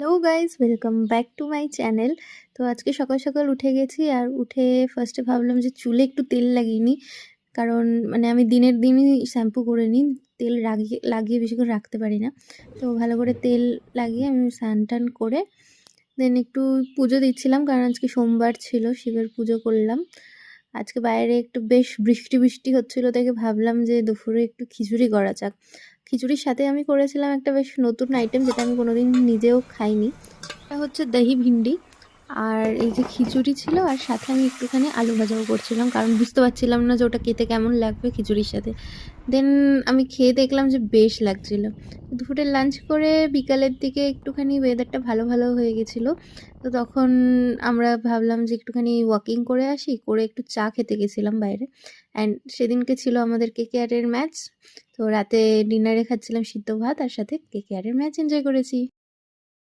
Hello guys, welcome back to my channel. তো আজকে সকাল সকাল উঠে গেছি, আর উঠে ফার্স্টে ভাবলাম যে চুলে একটু তেল লাগিয়ে নিই। কারণ মানে আমি দিনের দিনই শ্যাম্পু করে নিই, তেল লাগিয়ে লাগিয়ে বেশিক্ষণ রাখতে পারি না। তো ভালো করে তেল লাগিয়ে আমি স্নান টান করে দেন একটু পুজো দিচ্ছিলাম, কারণ আজকে সোমবার ছিল, শিবের পুজো করলাম। আজকে বাইরে একটু বেশ বৃষ্টি বৃষ্টি হচ্ছিল, দেখে ভাবলাম যে দুপুরে একটু খিচুড়ি করা যাক। খিচুড়ির সাথে আমি করেছিলাম একটা বেশ নতুন আইটেম, যেটা আমি কোনোদিন নিজেও খাইনি। এটা হচ্ছে দহি ভিন্ডি। আর এই যে খিচুড়ি ছিল, আর সাথে আমি একটুখানি আলু ভাজাও করছিলাম, কারণ বুঝতে পারছিলাম না যে ওটা খেতে কেমন লাগবে খিচুড়ির সাথে। দেন আমি খেয়ে দেখলাম যে বেশ লাগছিল। দুপুরে লাঞ্চ করে বিকালের দিকে একটুখানি ওয়েদারটা ভালো ভালো হয়ে গেছিলো। তো তখন আমরা ভাবলাম যে একটুখানি ওয়াকিং করে আসি, করে একটু চা খেতে গেছিলাম বাইরে। অ্যান্ড সেদিনকে ছিল আমাদের কেকেআরের ম্যাচ। তো রাতে ডিনারে খাচ্ছিলাম সিদ্ধ ভাত, আর সাথে কেকেআরের ম্যাচ এনজয় করেছি।